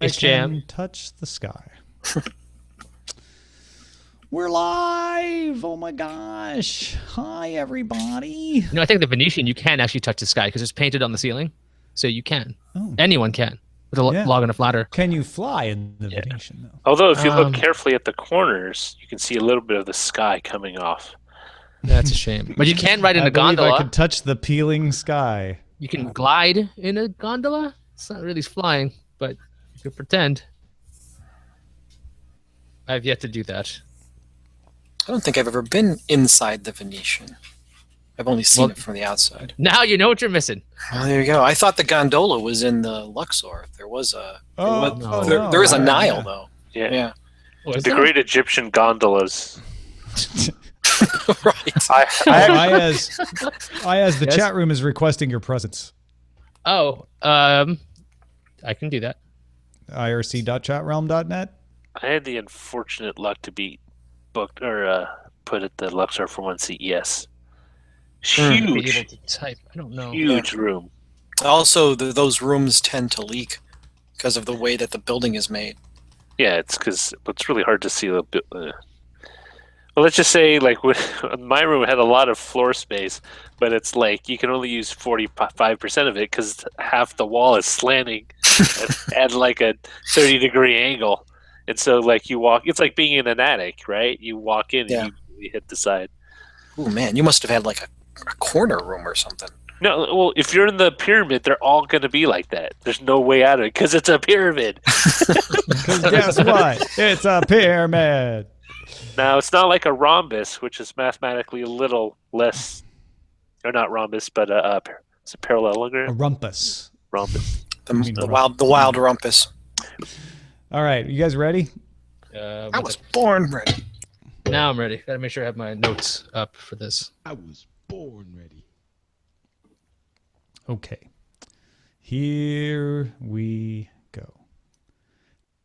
It's Jam. Touch the sky. We're live. Oh my gosh. Hi, everybody. I think the Venetian, you can actually touch the sky because it's painted on the ceiling. So you can. Oh. Anyone can with a log enough ladder. Can you fly in the Venetian, though? Although, if you look carefully at the corners, you can see a little bit of the sky coming off. That's a shame. But you can ride in a gondola. I could touch the peeling sky. You can glide in a gondola. It's not really flying, but you could pretend. I've yet to do that. I don't think I've ever been inside the Venetian. I've only seen it from the outside. Now you know what you're missing. Oh, there you go. I thought the gondola was in the Luxor. There was a. There is a Nile, though. Yeah. The great Egyptian gondolas. Right. Ayaz, the chat room is requesting your presence. Oh, I can do that. irc.chatrealm.net. I had the unfortunate luck to be booked or put at the Luxor for one CES. Huge. Able to type. I don't know. Huge room. Also, those rooms tend to leak because of the way that the building is made. Yeah, it's because it's really hard to see the. Well, let's just say, like, my room had a lot of floor space, but it's like you can only use 45% of it because half the wall is slanting at like a 30-degree angle. And so, like, you walk, it's like being in an attic, right? You walk in and you hit the side. Oh, man, you must have had like a corner room or something. No, well, if you're in the pyramid, they're all going to be like that. There's no way out of it because it's a pyramid. Because guess what? It's a pyramid. Now, it's not like a rhombus, which is mathematically a little less, or not rhombus, but it's a parallelogram. A rumpus. Rhombus. The wild rumpus. All right, you guys ready? I was born ready. Now I'm ready. Got to make sure I have my notes up for this. I was born ready. Okay. Here we go.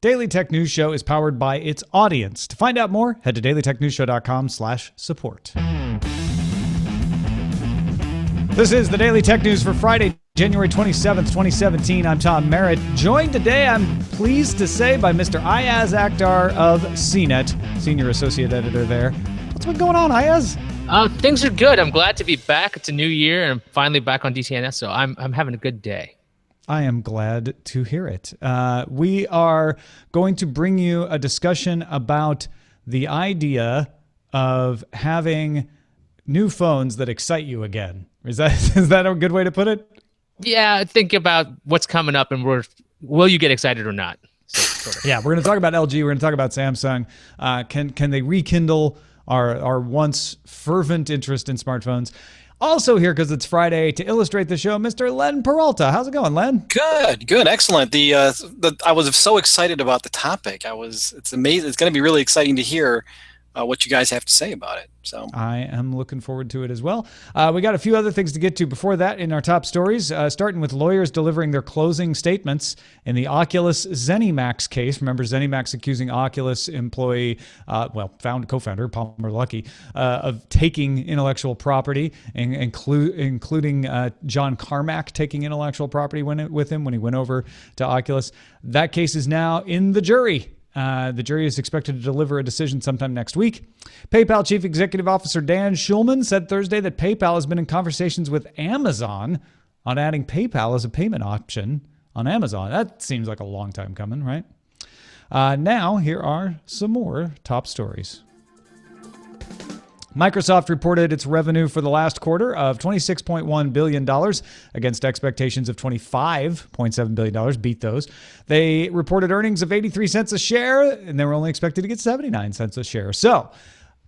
Daily Tech News Show is powered by its audience. To find out more, head to dailytechnewsshow.com/support. This is the Daily Tech News for Friday, January 27th, 2017. I'm Tom Merritt. Joined today, I'm pleased to say, by Mr. Ayaz Akhtar of CNET, Senior Associate Editor there. What's been going on, Ayaz? Things are good. I'm glad to be back. It's a new year, and I'm finally back on DTNS, so I'm having a good day. I am glad to hear it. We are going to bring you a discussion about the idea of having new phones that excite you again. Is that a good way to put it? Yeah, think about what's coming up, and will you get excited or not? Yeah, we're going to talk about LG. We're going to talk about Samsung. Can they rekindle our once fervent interest in smartphones? Also here, because it's Friday, to illustrate the show, Mr. Len Peralta. How's it going, Len? Good, excellent. I was so excited about the topic. It's amazing. It's going to be really exciting to hear what you guys have to say about it. So I am looking forward to it as well. We got a few other things to get to before that in our top stories, starting with lawyers delivering their closing statements in the Oculus ZeniMax case. Remember, ZeniMax accusing Oculus employee, co-founder Palmer Luckey, of taking intellectual property, including John Carmack taking intellectual property with him when he went over to Oculus. That case is now in the jury. The jury is expected to deliver a decision sometime next week. PayPal Chief Executive Officer Dan Schulman said Thursday that PayPal has been in conversations with Amazon on adding PayPal as a payment option on Amazon. That seems like a long time coming, right? Now, here are some more top stories. Microsoft reported its revenue for the last quarter of $26.1 billion against expectations of $25.7 billion, beat those. They reported earnings of 83 cents a share, and they were only expected to get 79 cents a share. So,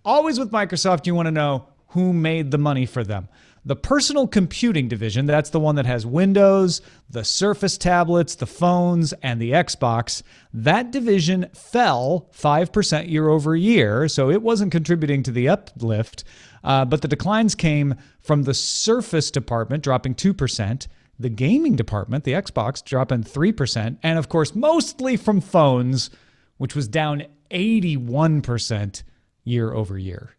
always with Microsoft, you want to know who made the money for them. The personal computing division, that's the one that has Windows, the Surface tablets, the phones, and the Xbox, that division fell 5% year over year, so it wasn't contributing to the uplift. But the declines came from the Surface department, dropping 2%, the gaming department, the Xbox, dropping 3%, and of course, mostly from phones, which was down 81% year over year.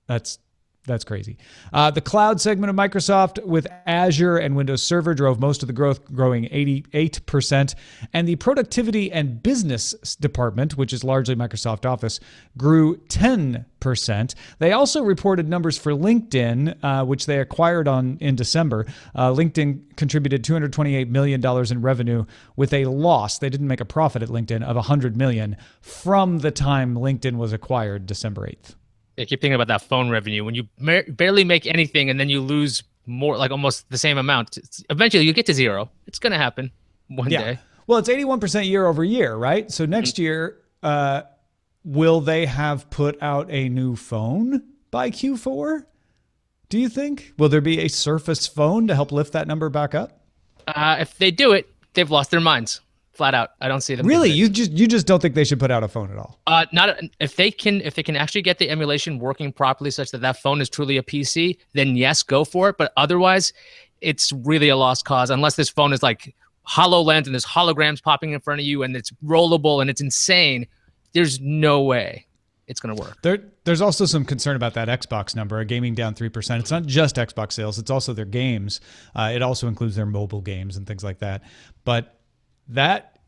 That's That's crazy. The cloud segment of Microsoft with Azure and Windows Server drove most of the growth, growing 88%. And the productivity and business department, which is largely Microsoft Office, grew 10%. They also reported numbers for LinkedIn, which they acquired in December. LinkedIn contributed $228 million in revenue with a loss. They didn't make a profit at LinkedIn of $100 million from the time LinkedIn was acquired December 8th. I keep thinking about that phone revenue. When you barely make anything and then you lose more, like almost the same amount, eventually you get to zero. It's going to happen one day. Well, it's 81% year over year, right? So next year, will they have put out a new phone by Q4? Do you think? Will there be a Surface phone to help lift that number back up? If they do it, they've lost their minds. Flat out, I don't see them. Really, you just don't think they should put out a phone at all? Not if they can actually get the emulation working properly, such that that phone is truly a PC. Then yes, go for it. But otherwise, it's really a lost cause unless this phone is like HoloLens and there's holograms popping in front of you and it's rollable and it's insane. There's no way it's going to work. There's also some concern about that Xbox number, gaming down 3%. It's not just Xbox sales; it's also their games. It also includes their mobile games and things like that. But that,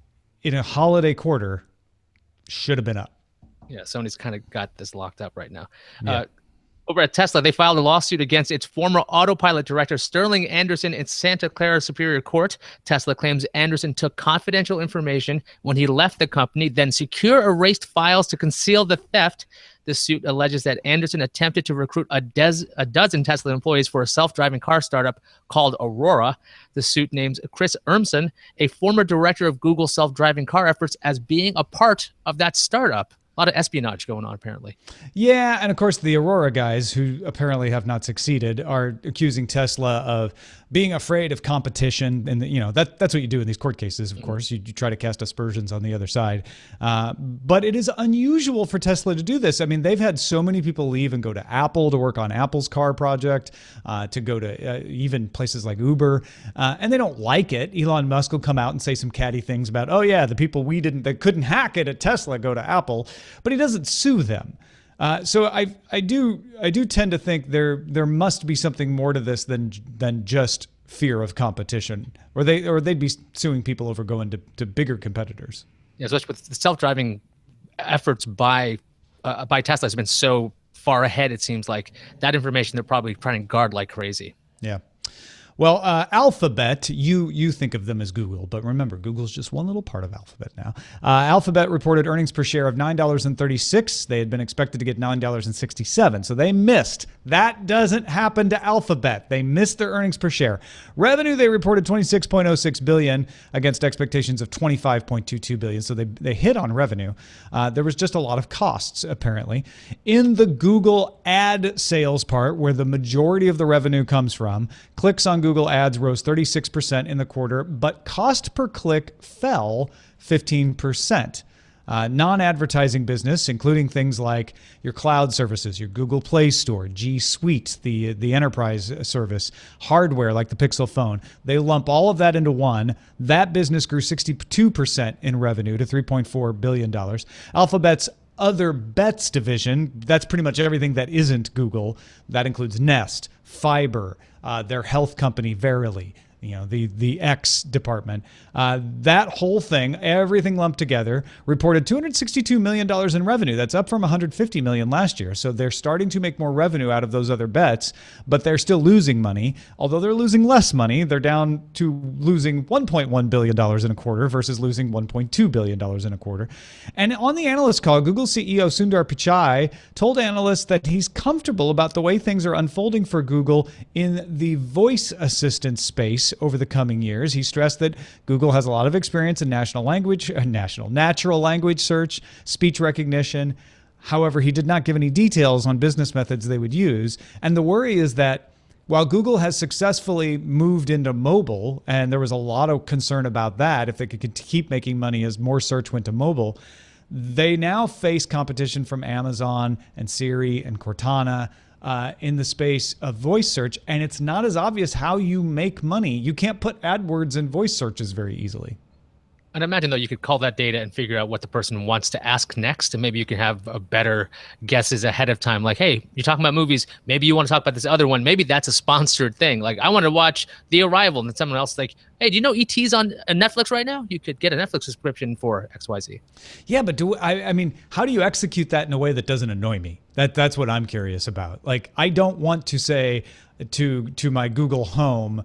in a holiday quarter, should have been up. Yeah, Sony's kind of got this locked up right now. Yeah. Over at Tesla, they filed a lawsuit against its former autopilot director, Sterling Anderson, in Santa Clara Superior Court. Tesla claims Anderson took confidential information when he left the company, then secure erased files to conceal the theft. The suit alleges that Anderson attempted to recruit a dozen Tesla employees for a self-driving car startup called Aurora. The suit names Chris Urmson, a former director of Google's self-driving car efforts, as being a part of that startup. A lot of espionage going on, apparently. Yeah, and of course the Aurora guys, who apparently have not succeeded, are accusing Tesla of being afraid of competition. And, that's what you do in these court cases, of course. You try to cast aspersions on the other side. But it is unusual for Tesla to do this. I mean, they've had so many people leave and go to Apple to work on Apple's car project, to go to even places like Uber. And they don't like it. Elon Musk will come out and say some catty things about, oh, yeah, the people that couldn't hack it at Tesla go to Apple. But he doesn't sue them. So I do tend to think there must be something more to this than just fear of competition, or they'd be suing people over going to bigger competitors. Yeah, especially with the self-driving efforts by Tesla has been so far ahead. It seems like that information they're probably trying to guard like crazy. Yeah. Well, Alphabet, you think of them as Google, but remember, Google's just one little part of Alphabet now. Alphabet reported earnings per share of $9.36. They had been expected to get $9.67, so they missed. That doesn't happen to Alphabet. They missed their earnings per share. Revenue, they reported $26.06 billion against expectations of $25.22 billion, so they hit on revenue. There was just a lot of costs, apparently. In the Google ad sales part, where the majority of the revenue comes from, clicks on Google Ads rose 36% in the quarter, but cost per click fell 15%. Non-advertising business, including things like your cloud services, your Google Play Store, G Suite, the enterprise service, hardware like the Pixel phone, they lump all of that into one. That business grew 62% in revenue to $3.4 billion. Alphabet's Other Bets division, that's pretty much everything that isn't Google. That includes Nest, Fiber, their health company, Verily, the X department. That whole thing, everything lumped together, reported $262 million in revenue. That's up from $150 million last year. So they're starting to make more revenue out of those other bets, but they're still losing money. Although they're losing less money, they're down to losing $1.1 billion in a quarter versus losing $1.2 billion in a quarter. And on the analyst call, Google CEO Sundar Pichai told analysts that he's comfortable about the way things are unfolding for Google in the voice assistant space over the coming years. He stressed that Google has a lot of experience in natural language search, speech recognition. However, he did not give any details on business methods they would use. And the worry is that while Google has successfully moved into mobile, and there was a lot of concern about that, if they could keep making money as more search went to mobile, they now face competition from Amazon and Siri and Cortana in the space of voice search, and it's not as obvious how you make money. You can't put AdWords in voice searches very easily. I'd imagine, though, you could call that data and figure out what the person wants to ask next. And maybe you can have a better guesses ahead of time. Like, hey, you're talking about movies. Maybe you want to talk about this other one. Maybe that's a sponsored thing. Like, I want to watch The Arrival. And then someone else like, hey, do you know ET's on Netflix right now? You could get a Netflix subscription for XYZ. Yeah, but I mean, how do you execute that in a way that doesn't annoy me? That's what I'm curious about. Like, I don't want to say to my Google Home,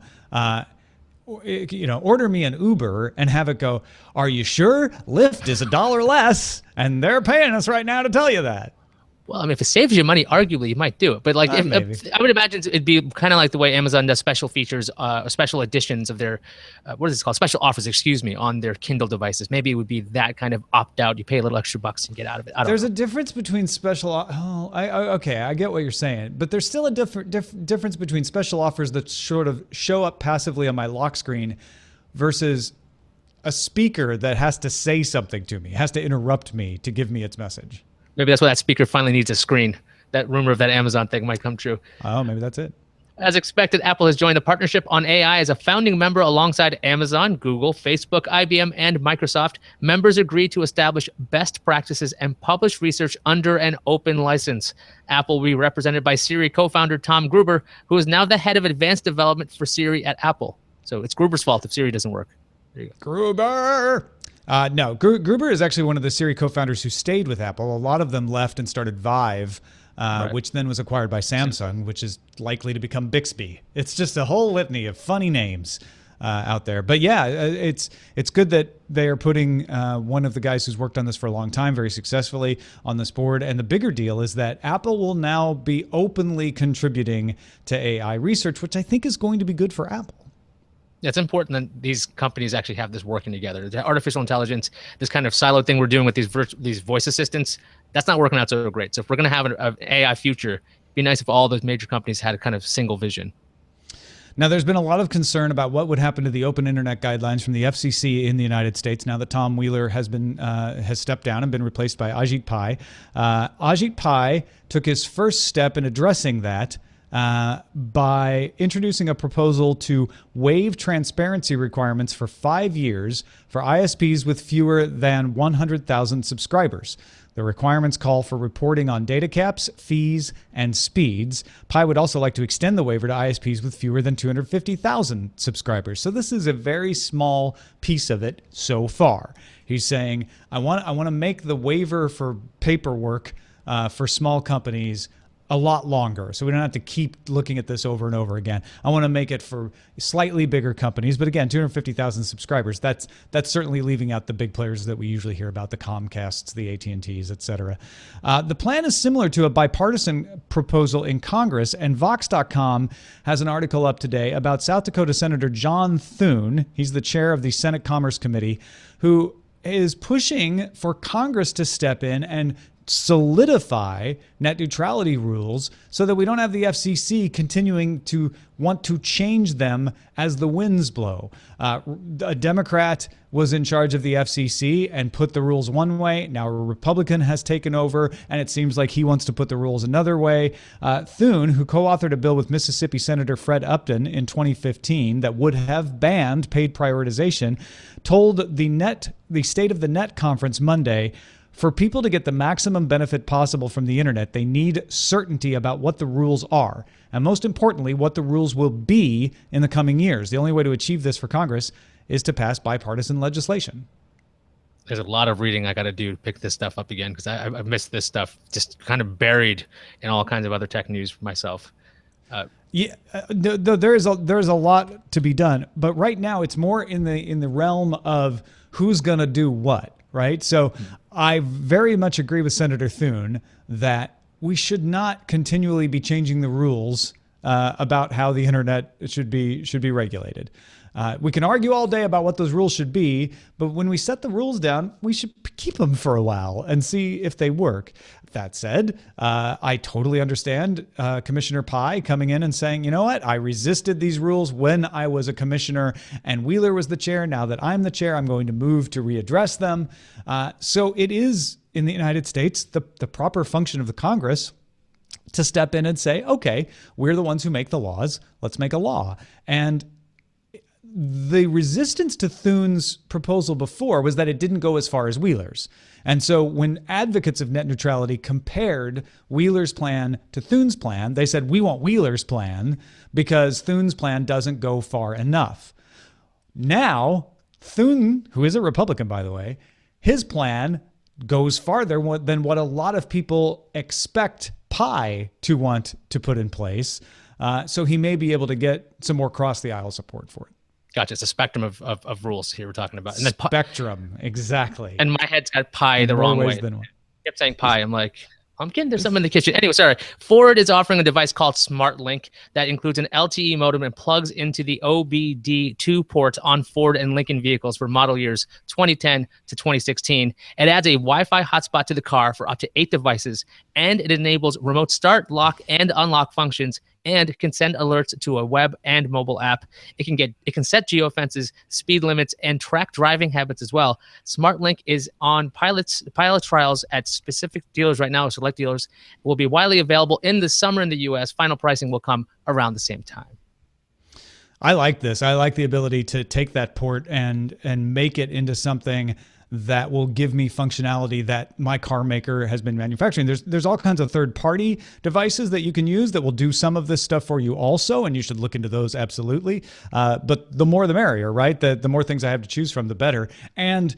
order me an Uber and have it go, are you sure Lyft is $1 less and they're paying us right now to tell you that? Well, I mean, if it saves you money, arguably you might do it. But like, if I would imagine it'd be kind of like the way Amazon does special features, special editions of their, what is it called? Special offers, on their Kindle devices. Maybe it would be that kind of opt out. You pay a little extra bucks and get out of it. There's a difference between I get what you're saying, but there's still a difference between special offers that sort of show up passively on my lock screen versus a speaker that has to say something to me, has to interrupt me to give me its message. Maybe that's why that speaker finally needs a screen. That rumor of that Amazon thing might come true. Oh, maybe that's it. As expected, Apple has joined the partnership on AI as a founding member alongside Amazon, Google, Facebook, IBM, and Microsoft. Members agreed to establish best practices and publish research under an open license. Apple will be represented by Siri co-founder Tom Gruber, who is now the head of advanced development for Siri at Apple. So it's Gruber's fault if Siri doesn't work. There you go. Gruber! No, Gruber is actually one of the Siri co-founders who stayed with Apple. A lot of them left and started Vive, which then was acquired by Samsung, which is likely to become Bixby. It's just a whole litany of funny names out there. But yeah, it's good that they are putting one of the guys who's worked on this for a long time very successfully on this board. And the bigger deal is that Apple will now be openly contributing to AI research, which I think is going to be good for Apple. It's important that these companies actually have this working together. The artificial intelligence, this kind of siloed thing we're doing with these voice assistants, that's not working out so great. So if we're going to have an AI future, it'd be nice if all those major companies had a kind of single vision. Now, there's been a lot of concern about what would happen to the open internet guidelines from the FCC in the United States now that Tom Wheeler has stepped down and been replaced by Ajit Pai. Ajit Pai took his first step in addressing that by introducing a proposal to waive transparency requirements for 5 years for ISPs with fewer than 100,000 subscribers. The requirements call for reporting on data caps, fees, and speeds. Pai would also like to extend the waiver to ISPs with fewer than 250,000 subscribers. So this is a very small piece of it so far. He's saying, I want to make the waiver for paperwork for small companies a lot longer, so we don't have to keep looking at this over and over again. I want to make it for slightly bigger companies, but again, 250,000 subscribers. That's certainly leaving out the big players that we usually hear about, the Comcasts, the AT&Ts, etc. The plan is similar to a bipartisan proposal in Congress, and Vox.com has an article up today about South Dakota Senator John Thune. He's the chair of the Senate Commerce Committee, who is pushing for Congress to step in and solidify net neutrality rules so that we don't have the FCC continuing to want to change them as the winds blow. A Democrat was in charge of the FCC and put the rules one way. Now a Republican has taken over, and it seems like he wants to put the rules another way. Thune, who co-authored a bill with Mississippi Senator Fred Upton in 2015 that would have banned paid prioritization, told the State of the Net conference Monday, for people to get the maximum benefit possible from the internet, they need certainty about what the rules are, and most importantly, what the rules will be in the coming years. The only way to achieve this for Congress is to pass bipartisan legislation. There's a lot of reading I got to do to pick this stuff up again, because I've missed this stuff, just kind of buried in all kinds of other tech news for myself. There is a lot to be done, but right now it's more in the realm of who's going to do what. Right. So I very much agree with Senator Thune that we should not continually be changing the rules about how the internet should be regulated. We can argue all day about what those rules should be, but when we set the rules down, we should keep them for a while and see if they work. That said, I totally understand Commissioner Pai coming in and saying, you know what, I resisted these rules when I was a commissioner and Wheeler was the chair. Now that I'm the chair, I'm going to move to readdress them. So it is, in the United States, the proper function of the Congress to step in and say, okay, we're the ones who make the laws. Let's make a law. And the resistance to Thune's proposal before was that it didn't go as far as Wheeler's. And so when advocates of net neutrality compared Wheeler's plan to Thune's plan, they said, we want Wheeler's plan because Thune's plan doesn't go far enough. Now, Thune, who is a Republican, by the way, his plan goes farther than what a lot of people expect Pi to want to put in place. So he may be able to get some more cross-the-aisle support for it. Gotcha. It's a spectrum of rules here we're talking about. And then Spectrum, exactly. And my head's got Pi the wrong way. Than one. I kept saying Pi. I'm like, pumpkin, there's something in the kitchen. Anyway, sorry. Ford is offering a device called SmartLink that includes an LTE modem and plugs into the OBD2 port on Ford and Lincoln vehicles for model years 2010 to 2016. It adds a Wi-Fi hotspot to the car for up to 8 devices, and it enables remote start, lock, and unlock functions, and can send alerts to a web and mobile app. It can set geofences, speed limits, and track driving habits as well. SmartLink is on pilot trials at specific dealers right now. Select dealers will be widely available in the summer in the U.S. Final pricing will come around the same time. I like this. I like the ability to take that port and make it into something that will give me functionality that my car maker has been manufacturing. There's all kinds of third-party devices that you can use that will do some of this stuff for you also, and you should look into those absolutely. But the more the merrier, right? The more things I have to choose from, the better. And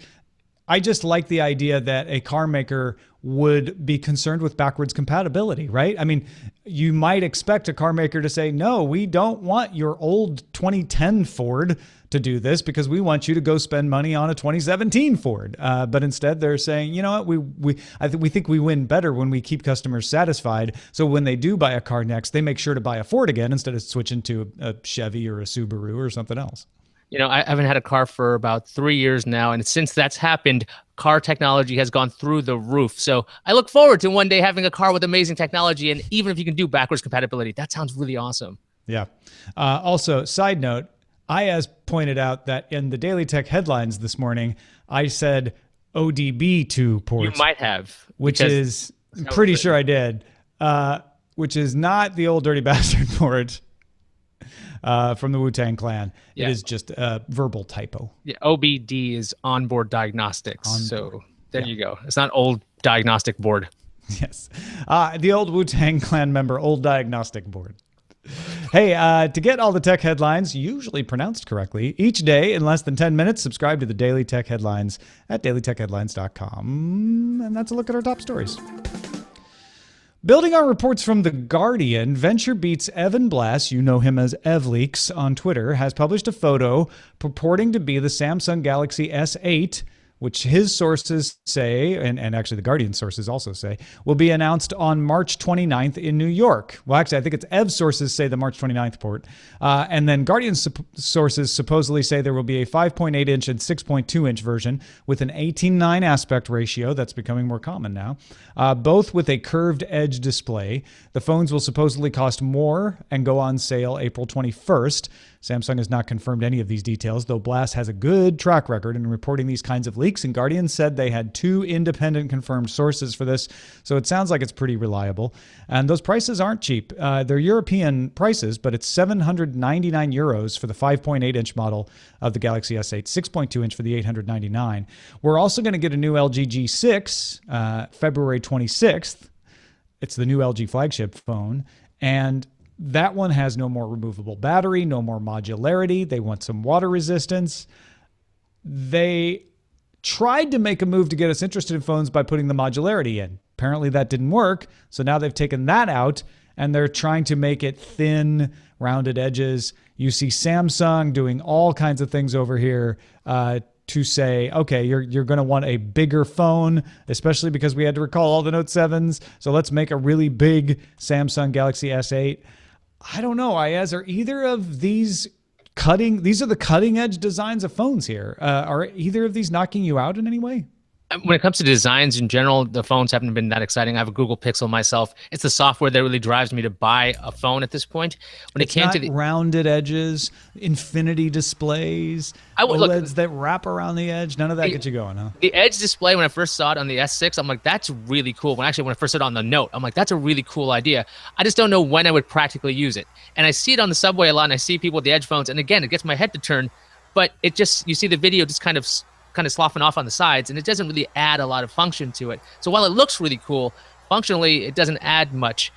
I just like the idea that a car maker would be concerned with backwards compatibility, right? I mean, you might expect a car maker to say, no, we don't want your old 2010 Ford to do this because we want you to go spend money on a 2017 Ford. But instead they're saying, you know what, we think we win better when we keep customers satisfied. So when they do buy a car next, they make sure to buy a Ford again instead of switching to a Chevy or a Subaru or something else. You know, I haven't had a car for about 3 years now. And since that's happened, car technology has gone through the roof. So I look forward to one day having a car with amazing technology. And even if you can do backwards compatibility, that sounds really awesome. Yeah. Also, side note, Ayaz pointed out that in the Daily Tech headlines this morning, I said ODB2 port. You might have. Which is, I'm pretty sure I did, which is not the old Dirty Bastard port. From the Wu-Tang Clan. Yeah. It is just a verbal typo. Yeah, OBD is onboard diagnostics. So there you go. It's not old diagnostic board. Yes. The old Wu-Tang Clan member, old diagnostic board. Hey, to get all the tech headlines, usually pronounced correctly, each day in less than 10 minutes, subscribe to the Daily Tech Headlines at dailytechheadlines.com. And that's a look at our top stories. Building on reports from The Guardian, VentureBeat's Evan Blass, you know him as EvLeaks on Twitter, has published a photo purporting to be the Samsung Galaxy S8, which his sources say, and actually the Guardian sources also say, will be announced on March 29th in New York. Well, actually, I think it's Ev's sources say the March 29th port. And then Guardian sources supposedly say there will be a 5.8-inch and 6.2-inch version with an 18:9 aspect ratio. That's becoming more common now. Both with a curved edge display. The phones will supposedly cost more and go on sale April 21st. Samsung has not confirmed any of these details, though Blass has a good track record in reporting these kinds of leaks, and Guardian said they had 2 independent confirmed sources for this, so it sounds like it's pretty reliable. And those prices aren't cheap. They're European prices, but it's 799 euros for the 5.8-inch model of the Galaxy S8, 6.2-inch for the 899. We're also going to get a new LG G6 February 26th. It's the new LG flagship phone, and that one has no more removable battery, no more modularity. They want some water resistance. They tried to make a move to get us interested in phones by putting the modularity in. Apparently that didn't work. So now they've taken that out and they're trying to make it thin, rounded edges. You see Samsung doing all kinds of things over here to say, okay, you're going to want a bigger phone, especially because we had to recall all the Note 7s. So let's make a really big Samsung Galaxy S8. I don't know, Ayaz, are either of these these are the cutting edge designs of phones here. Are either of these knocking you out in any way? When it comes to designs in general, the phones haven't been that exciting. I have a Google Pixel myself. It's the software that really drives me to buy a phone at this point. When it It's came not to the, rounded edges, infinity displays, I would look OLEDs that wrap around the edge. None of that the, gets you going, huh? the Edge display. When I first saw it on the S6, I'm like, that's really cool. When I first saw it on the Note, I'm like, that's a really cool idea. I just don't know when I would practically use it. And I see it on the subway a lot, and I see people with the Edge phones, and again, it gets my head to turn. But it just, you see the video just kind of sloughing off on the sides, and it doesn't really add a lot of function to it. So while it looks really cool, functionally it doesn't add much.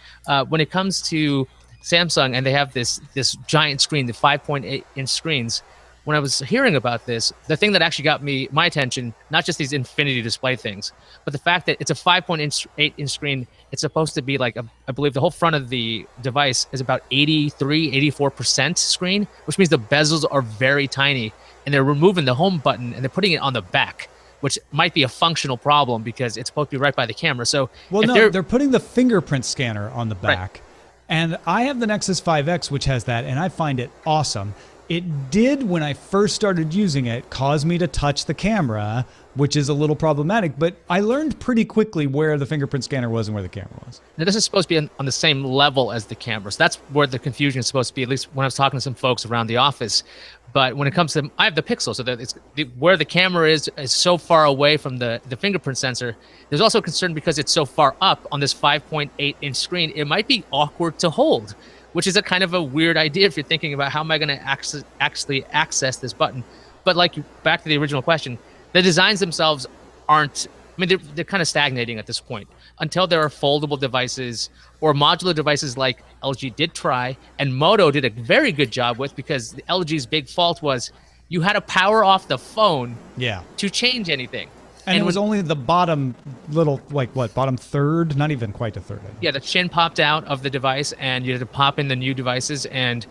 When it comes to Samsung, and they have this giant screen, the 5.8-inch screens. When I was hearing about this, the thing that actually got my attention, not just these infinity display things, but the fact that it's a 5.8-inch screen. It's supposed to be like, I believe the whole front of the device is about 84% screen, which means the bezels are very tiny. And they're removing the home button and they're putting it on the back, which might be a functional problem because it's supposed to be right by the camera. So, well, no, they're putting the fingerprint scanner on the back. Right. And I have the Nexus 5X, which has that, and I find it awesome. It did, when I first started using it, cause me to touch the camera, which is a little problematic, but I learned pretty quickly where the fingerprint scanner was and where the camera was. Now, this is supposed to be on the same level as the camera. So that's where the confusion is supposed to be, at least when I was talking to some folks around the office. But when it comes to, I have the Pixel, so that where the camera is so far away from the fingerprint sensor. There's also concern because it's so far up on this 5.8-inch screen, it might be awkward to hold, which is a kind of a weird idea if you're thinking about how am I going to actually access this button. But like, back to the original question, the designs themselves aren't, I mean, they're kind of stagnating at this point until there are foldable devices or modular devices like LG did try and Moto did a very good job with, because the LG's big fault was you had to power off the phone to change anything. And it was only the bottom little, like what, bottom third? Not even quite a third. Yeah, the chin popped out of the device and you had to pop in the new devices, and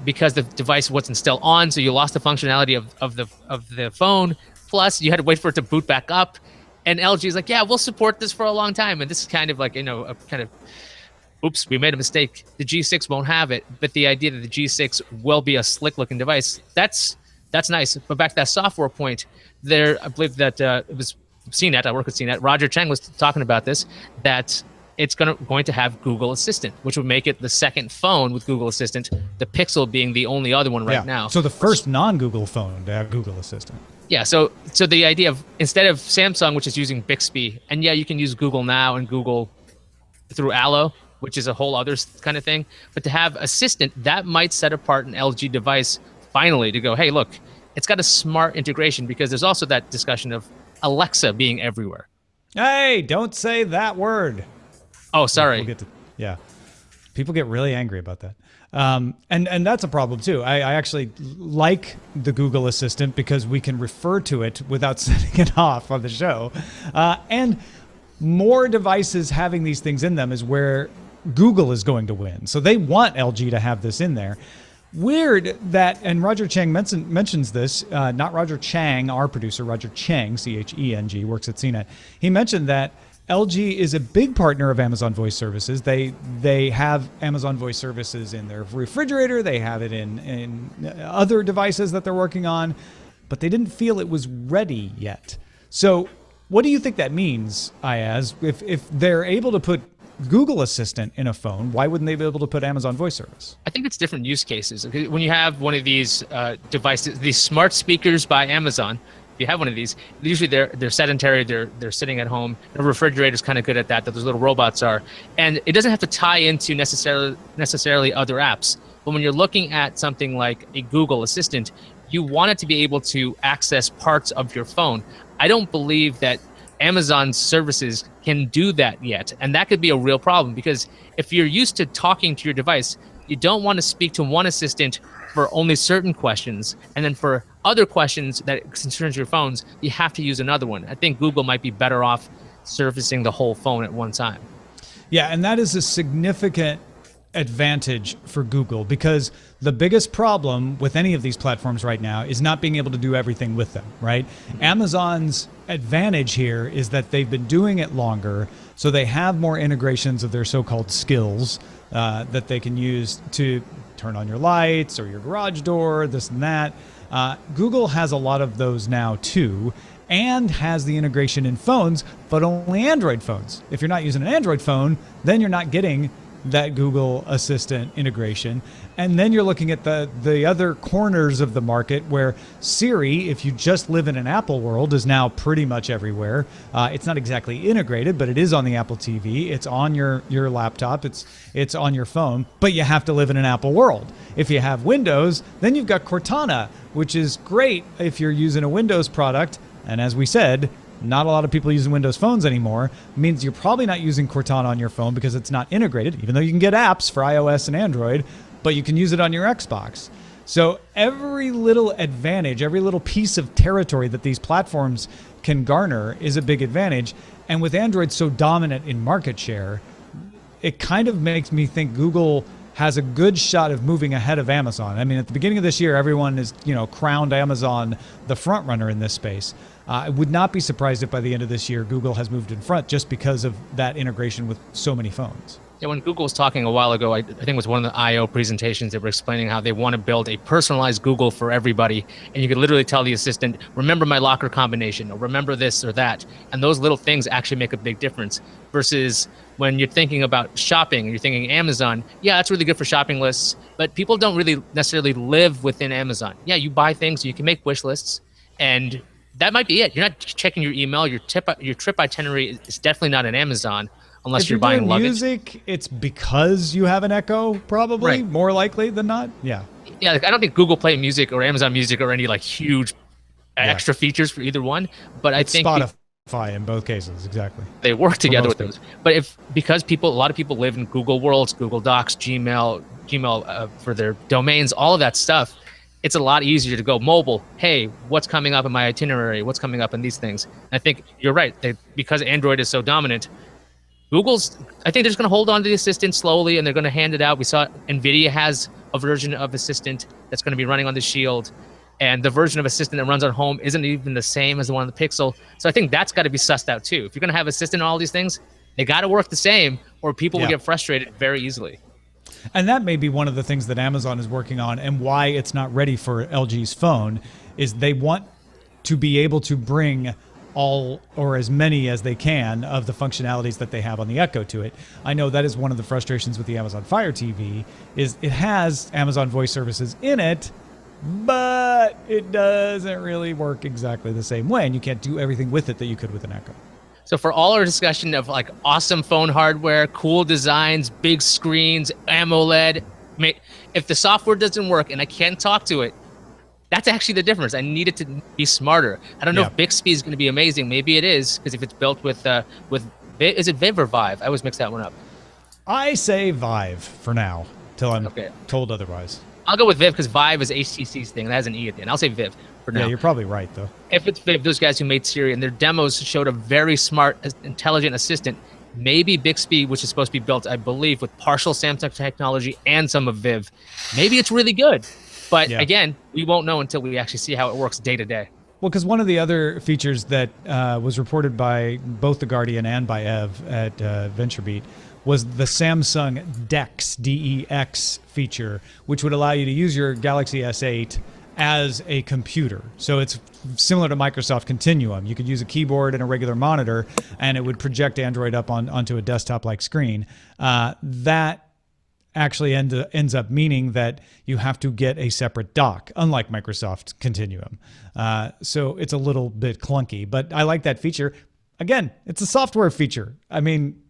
because the device wasn't still on, so you lost the functionality of the phone. Plus, you had to wait for it to boot back up. And LG is like, yeah, we'll support this for a long time. And this is kind of like, a kind of, oops, we made a mistake. The G6 won't have it. But the idea that the G6 will be a slick-looking device, that's nice. But back to that software point, I believe that it was CNET, I work with CNET, Roger Cheng was talking about this, that it's going to have Google Assistant, which would make it the second phone with Google Assistant, the Pixel being the only other one right now. So the first non-Google phone to have Google Assistant. Yeah, so the idea of, instead of Samsung, which is using Bixby, and yeah, you can use Google Now and Google through Allo, which is a whole other kind of thing, but to have Assistant, that might set apart an LG device finally to go, hey, look, it's got a smart integration, because there's also that discussion of Alexa being everywhere. Hey, don't say that word. Oh, sorry. We'll get to, yeah. People get really angry about that. And that's a problem too. I actually like the Google Assistant because we can refer to it without setting it off on the show. And more devices having these things in them is where Google is going to win. So they want LG to have this in there. Weird that, and Roger Cheng mentions this, not Roger Chang, our producer, Roger Cheng, C-H-E-N-G, works at CNET. He mentioned that LG is a big partner of Amazon Voice Services. They have Amazon Voice Services in their refrigerator. They have it in other devices that they're working on, but they didn't feel it was ready yet. So what do you think that means, Ayaz? If they're able to put Google Assistant in a phone, why wouldn't they be able to put Amazon Voice Service? I think it's different use cases. When you have one of these devices, these smart speakers by Amazon, if you have one of these, usually they're sedentary, they're sitting at home. The refrigerator's kind of good at that those little robots are. And it doesn't have to tie into necessarily other apps. But when you're looking at something like a Google Assistant, you want it to be able to access parts of your phone. I don't believe that Amazon services can do that yet. And that could be a real problem, because if you're used to talking to your device, you don't want to speak to one assistant for only certain questions, and then for other questions that concerns your phones, you have to use another one. I think Google might be better off servicing the whole phone at one time. Yeah, and that is a significant advantage for Google, because the biggest problem with any of these platforms right now is not being able to do everything with them, right? Amazon's advantage here is that they've been doing it longer, so they have more integrations of their so-called skills that they can use to turn on your lights or your garage door, this and that. Google has a lot of those now too, and has the integration in phones, but only Android phones. If you're not using an Android phone, then you're not getting that Google Assistant integration. And then you're looking at the other corners of the market where Siri, if you just live in an Apple world, is now pretty much everywhere. It's not exactly integrated, but it is on the Apple TV. It's on your laptop. It's on your phone, but you have to live in an Apple world. If you have Windows, then you've got Cortana, which is great if you're using a Windows product. And as we said, not a lot of people using Windows phones anymore. It means you're probably not using Cortana on your phone because it's not integrated, even though you can get apps for iOS and Android, but you can use it on your Xbox. So every little advantage, every little piece of territory that these platforms can garner is a big advantage. And with Android so dominant in market share, it kind of makes me think Google has a good shot of moving ahead of Amazon. I mean, at the beginning of this year, everyone is, crowned Amazon the front runner in this space. I would not be surprised if by the end of this year, Google has moved in front just because of that integration with so many phones. Yeah, when Google was talking a while ago, I think it was one of the I/O presentations, they were explaining how they want to build a personalized Google for everybody. And you could literally tell the assistant, remember my locker combination, or remember this or that. And those little things actually make a big difference versus when you're thinking about shopping and you're thinking Amazon, yeah, that's really good for shopping lists, but people don't really necessarily live within Amazon. Yeah, you buy things, you can make wish lists, and that might be it. You're not checking your email. Your trip itinerary is definitely not an Amazon unless you're buying luggage. Music, it's because you have an Echo, probably, right. More likely than not. Yeah. Yeah, I don't think Google Play Music or Amazon Music or any huge extra features for either one. But I think Spotify in both cases, exactly. They work together with those. But because a lot of people live in Google worlds, Google Docs, Gmail for their domains, all of that stuff, it's a lot easier to go mobile. Hey, what's coming up in my itinerary? What's coming up in these things? And I think you're right. Because Android is so dominant, I think they're just going to hold on to the Assistant slowly, and they're going to hand it out. We saw NVIDIA has a version of Assistant that's going to be running on the Shield, and the version of Assistant that runs on home isn't even the same as the one on the Pixel. So I think that's got to be sussed out too. If you're going to have Assistant on all these things, they got to work the same, or people will get frustrated very easily. And that may be one of the things that Amazon is working on, and why it's not ready for LG's phone is they want to be able to bring all or as many as they can of the functionalities that they have on the Echo to it. I know that is one of the frustrations with the Amazon Fire TV is it has Amazon Voice Services in it, but it doesn't really work exactly the same way, and you can't do everything with it that you could with an Echo. So for all our discussion of awesome phone hardware, cool designs, big screens, AMOLED, if the software doesn't work and I can't talk to it, that's actually the difference. I need it to be smarter. I don't know if Bixby is going to be amazing. Maybe it is, because if it's built with is it Viv or Vive? I always mix that one up. I say Vive for now, till I'm told otherwise. I'll go with Viv because Vive is HTC's thing. That has an E at the end. I'll say Viv for now. Yeah, you're probably right, though. If it's Viv, those guys who made Siri and their demos showed a very smart, intelligent assistant, maybe Bixby, which is supposed to be built, I believe, with partial Samsung technology and some of Viv, maybe it's really good. But again, we won't know until we actually see how it works day to day. Well, because one of the other features that was reported by both The Guardian and by Ev at VentureBeat was the Samsung DeX, D-E-X feature, which would allow you to use your Galaxy S8 as a computer. So it's similar to Microsoft Continuum. You could use a keyboard and a regular monitor, and it would project Android up onto a desktop-like screen. That actually ends up meaning that you have to get a separate dock, unlike Microsoft Continuum. So it's a little bit clunky, but I like that feature. Again, it's a software feature. I mean,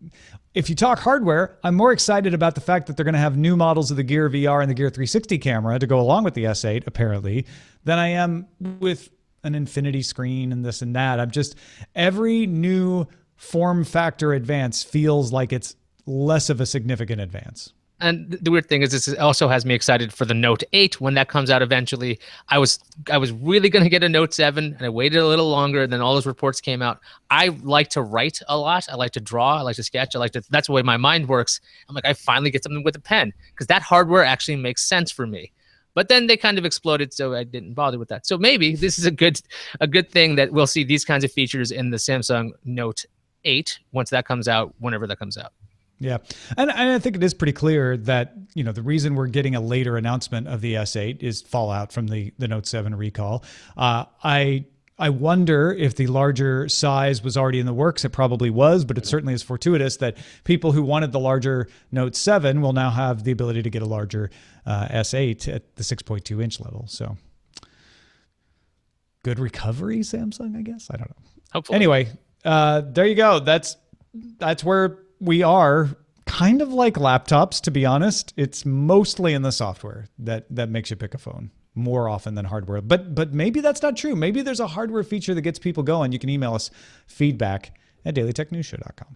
if you talk hardware, I'm more excited about the fact that they're going to have new models of the Gear VR and the Gear 360 camera to go along with the S8, apparently, than I am with an infinity screen and this and that. Every new form factor advance feels like it's less of a significant advance. And the weird thing is, this also has me excited for the Note 8 when that comes out eventually. I was really going to get a Note 7, and I waited a little longer. Then all those reports came out. I like to write a lot. I like to draw. I like to sketch. That's the way my mind works. I'm like, I finally get something with a pen, because that hardware actually makes sense for me. But then they kind of exploded, so I didn't bother with that. So maybe this is a good thing that we'll see these kinds of features in the Samsung Note 8 once that comes out, whenever that comes out. Yeah. And I think it is pretty clear that, the reason we're getting a later announcement of the S8 is fallout from the Note 7 recall. I I wonder if the larger size was already in the works. It probably was, but it certainly is fortuitous that people who wanted the larger Note 7 will now have the ability to get a larger S8 at the 6.2 inch level. So good recovery, Samsung, I guess. I don't know. Hopefully. Anyway, there you go. That's where we are. Kind of like laptops, to be honest. It's mostly in the software that makes you pick a phone more often than hardware. But maybe that's not true. Maybe there's a hardware feature that gets people going. You can email us feedback@dailytechnewsshow.com.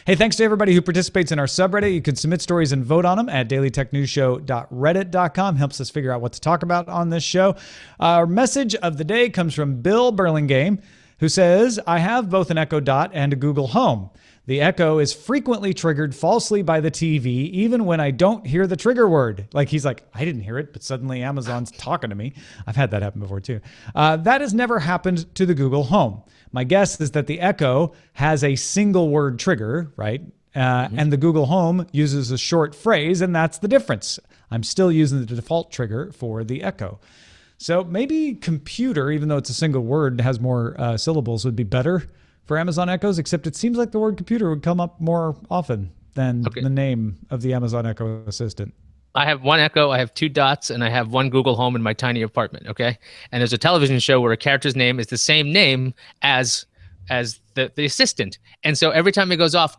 Hey, thanks to everybody who participates in our subreddit. You can submit stories and vote on them at dailytechnewsshow.reddit.com. Helps us figure out what to talk about on this show. Our message of the day comes from Bill Burlingame, who says, I have both an Echo Dot and a Google Home. The Echo is frequently triggered falsely by the TV, even when I don't hear the trigger word. Like he's like, I didn't hear it, but suddenly Amazon's talking to me. I've had that happen before too. That has never happened to the Google Home. My guess is that the Echo has a single word trigger, right? And the Google Home uses a short phrase, and that's the difference. I'm still using the default trigger for the Echo. So maybe computer, even though it's a single word, has more syllables, would be better for Amazon Echoes, except it seems like the word computer would come up more often than the name of the Amazon Echo Assistant. I have one Echo, I have 2 Dots, and I have one Google Home in my tiny apartment, okay? And there's a television show where a character's name is the same name as the assistant. And so every time it goes off,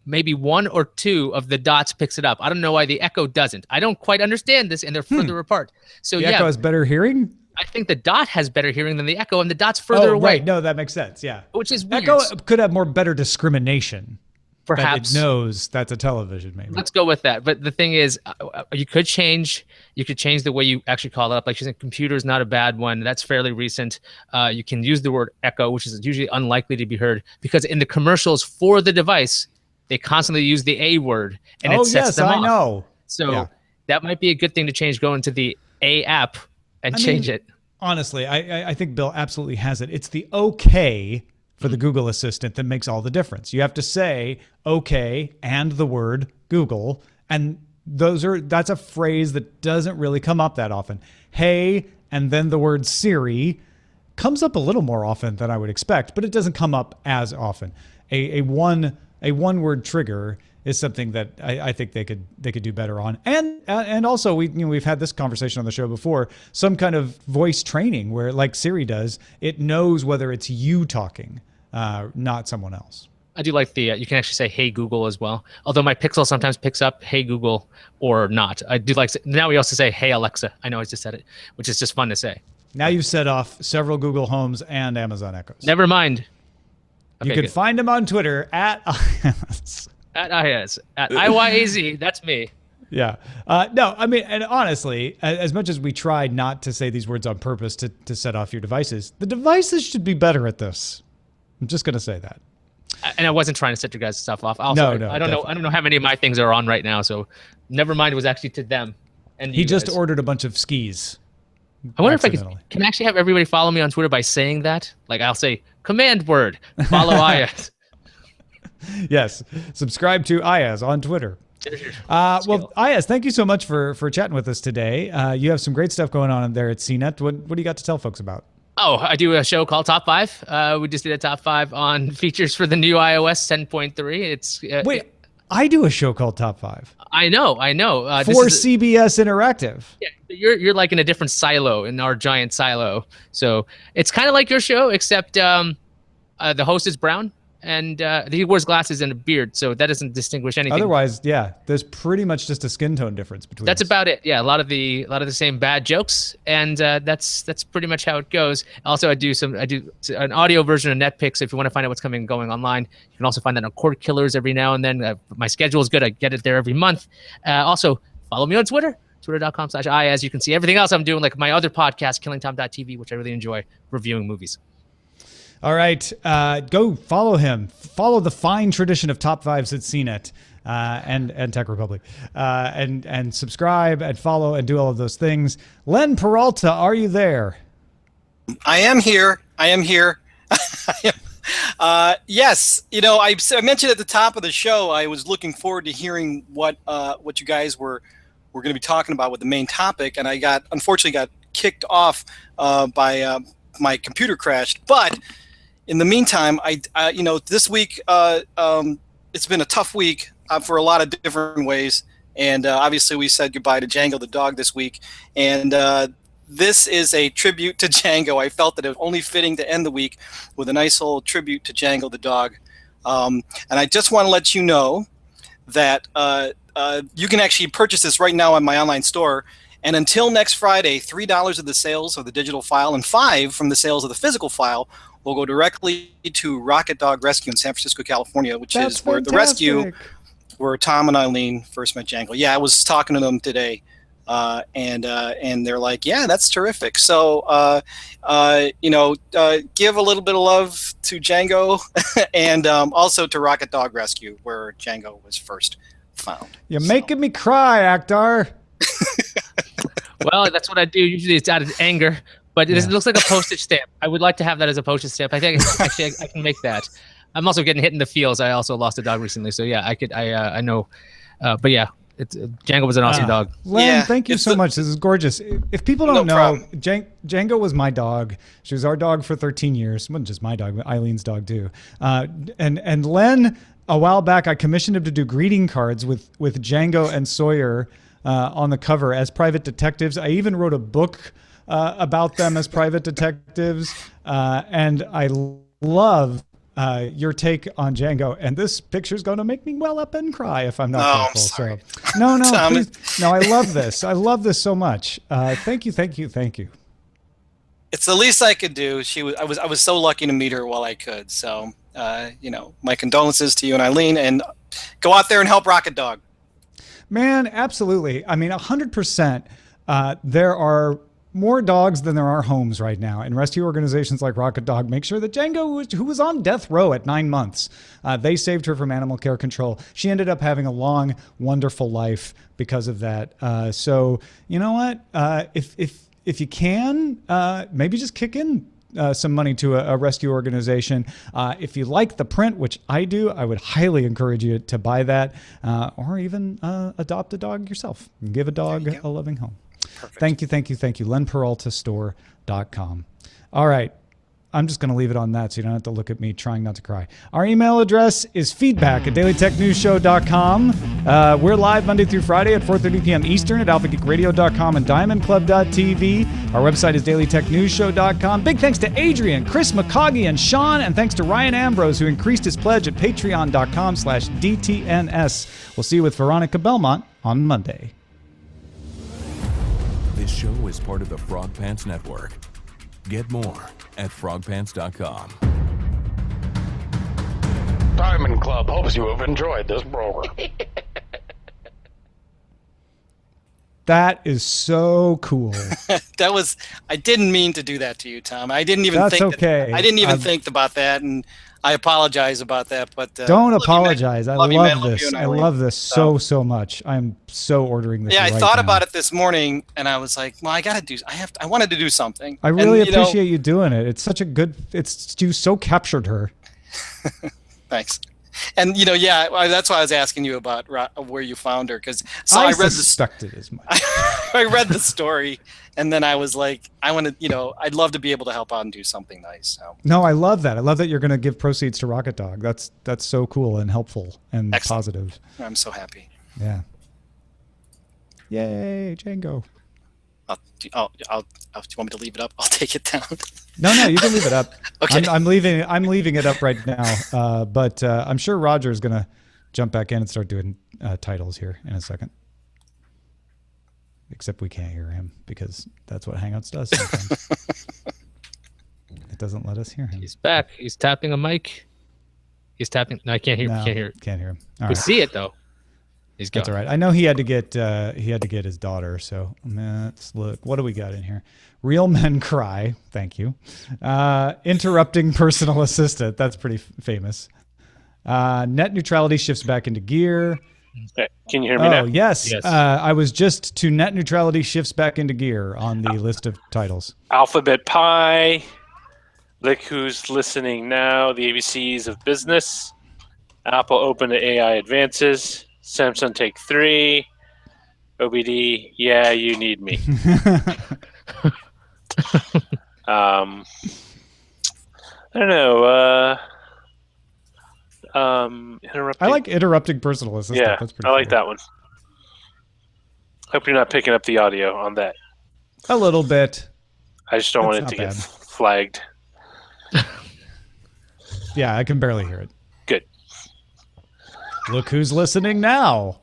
maybe 1 or 2 of the dots picks it up. I don't know why the Echo doesn't. I don't quite understand this, and they're further apart. So the Echo has better hearing? I think the Dot has better hearing than the Echo, and the Dot's further away. Right. No, that makes sense. Yeah. Which is weird. Echo could have more better discrimination. Perhaps. That it knows that's a television, maybe. Let's go with that. But the thing is, you could change the way you actually call it up. Like she said, computer is not a bad one. That's fairly recent. You can use the word Echo, which is usually unlikely to be heard, because in the commercials for the device, they constantly use the A word, and it sets them off. I know. So that might be a good thing to change. Go into the A app and change it. Honestly, I think Bill absolutely has it. It's the okay for the Google Assistant that makes all the difference. You have to say okay and the word Google, and that's a phrase that doesn't really come up that often. Hey, and then the word Siri comes up a little more often than I would expect, but it doesn't come up as often. A one word trigger is something that I think they could do better on. And also we've had this conversation on the show before, some kind of voice training where, like Siri does, it knows whether it's you talking, not someone else. I do like you can actually say Hey Google as well. Although my Pixel sometimes picks up Hey Google or not. I do like, now we also say Hey Alexa. I know I just said it, which is just fun to say. Now you've set off several Google Homes and Amazon Echoes. Never mind. Okay, you can find them on Twitter at IYAZ. That's me. Yeah. No, I mean, and honestly, as much as we try not to say these words on purpose to set off your devices, the devices should be better at this. I'm just going to say that. And I wasn't trying to set your guys' stuff off. No, I don't know. I don't know how many of my things are on right now. So never mind. It was actually to them. And he just ordered a bunch of skis. I wonder if I can actually have everybody follow me on Twitter by saying that. Like I'll say command word, follow Ayaz. Yes. Subscribe to Ayaz on Twitter. Well, Ayaz, thank you so much for chatting with us today. You have some great stuff going on there at CNET. What do you got to tell folks about? Oh, I do a show called Top 5. We just did a Top 5 on features for the new iOS 10.3. It's wait, I do a show called Top 5. I know. For CBS Interactive. Yeah, you're like in a different silo, in our giant silo. So it's kind of like your show, except the host is brown. And he wears glasses and a beard, so that doesn't distinguish anything. Otherwise, yeah, there's pretty much just a skin tone difference between. That's us. about it. Yeah, a lot of the same bad jokes, and that's pretty much how it goes. Also, I do an audio version of NetPicks if you want to find out what's going online. You can also find that on Cord Killers every now and then. My schedule is good. I get it there every month. Also, follow me on Twitter. Twitter.com/IAS. You can see everything else I'm doing, like my other podcast, KillingTom.tv, which I really enjoy, reviewing movies. All right, go follow him. Follow the fine tradition of Top 5s at CNET and Tech Republic. And subscribe and follow and do all of those things. Len Peralta, are you there? I am here. Yes, I mentioned at the top of the show I was looking forward to hearing what you guys were going to be talking about with the main topic, and I unfortunately got kicked off by my computer crashed. But in the meantime, I this week it's been a tough week for a lot of different ways. And obviously, we said goodbye to Django the dog this week. And this is a tribute to Django. I felt that it was only fitting to end the week with a nice little tribute to Django the dog. And I just want to let you know that you can actually purchase this right now on my online store. And until next Friday, $3 of the sales of the digital file and $5 from the sales of the physical file will go directly to Rocket Dog Rescue in San Francisco, California, which is where the rescue, where Tom and Eileen first met Django. Yeah, I was talking to them today. And they're like, yeah, that's terrific. So, give a little bit of love to Django and also to Rocket Dog Rescue, where Django was first found. You're making me cry, Akhtar. Well, that's what I do. Usually it's out of anger, but it looks like a postage stamp. I would like to have that as a postage stamp. I think actually I can make that. I'm also getting hit in the feels. I also lost a dog recently. So yeah, I know. But yeah. Django was an awesome dog. Len, thank you so much. This is gorgeous. If people don't know, Django was my dog. She was our dog for 13 years. It wasn't just my dog, but Eileen's dog too. And Len, a while back, I commissioned him to do greeting cards with Django and Sawyer on the cover as private detectives. I even wrote a book about them as private detectives. And I love your take on Django, and this picture's going to make me well up and cry if I'm not careful. I'm sorry. So, no, please, no. I love this. I love this so much. Thank you. It's the least I could do. I was so lucky to meet her while I could. So, my condolences to you and Eileen, and go out there and help Rocket Dog. Man, absolutely. I mean, 100%. There are more dogs than there are homes right now. And rescue organizations like Rocket Dog make sure that Django, who was on death row at 9 months, they saved her from animal care control. She ended up having a long, wonderful life because of that. So you know what? If you can, maybe just kick in some money to a rescue organization. If you like the print, which I do, I would highly encourage you to buy that, or even adopt a dog yourself and give a dog a loving home. Perfect. Thank you. LenPeraltaStore.com. All right. I'm just going to leave it on that so you don't have to look at me trying not to cry. Our email address is feedback@dailytechnewsshow.com. We're live Monday through Friday at 4:30 p.m. Eastern at alphageekradio.com and diamondclub.tv. Our website is dailytechnewsshow.com. Big thanks to Adrian, Chris McCoggy, and Sean, and thanks to Ryan Ambrose, who increased his pledge at patreon.com/DTNS. We'll see you with Veronica Belmont on Monday. This show is part of the Frog Pants Network. Get more at frogpants.com. Diamond Club hopes you have enjoyed this program. That is so cool. I didn't mean to do that to you, Tom. I didn't even That's think okay. I didn't even think about that, and I apologize about that. But don't apologize. I love this. I love this so much. I'm so ordering this. Yeah, right I thought now. about it this morning, and I was like, well, I wanted to do something. I really appreciate you doing it. It's such a good. You so captured her. Thanks. And that's why I was asking you about where you found her, because I suspected as much. I read the story, and then I was like, I'd love to be able to help out and do something nice. So. No, I love that. I love that you're going to give proceeds to Rocket Dog. That's so cool and helpful and Excellent. positive. I'm so happy. Yeah. Yay, Django. Do you want me to leave it up? I'll take it down. No, you can leave it up. Okay. I'm leaving it up right now. But I'm sure Roger is going to jump back in and start doing titles here in a second. Except we can't hear him because that's what Hangouts does sometimes. It doesn't let us hear him. He's back. He's tapping a mic. He's tapping. No, I can't hear. No, can't hear it. Can't hear him. All We right. see it though. He's gone. That's all right. I know he had to get his daughter. So let's look. What do we got in here? Real men cry. Thank you. Interrupting personal assistant. That's pretty famous. Net neutrality shifts back into gear. Okay. Can you hear me now? Oh, yes. Yes. I was just to net neutrality shifts back into gear on the list of titles. Alphabet Pi. Look who's listening now. The ABCs of business. Apple open to AI advances. Samsung Take 3. OBD. Yeah, you need me. I don't know. Interrupting. I like interrupting personal assistant. Yeah, That's pretty I like funny. that one. Hope you're not picking up the audio on that. A little bit. I just don't want it That's to not get bad. flagged. Yeah, I can barely hear it. Good. Look who's listening now.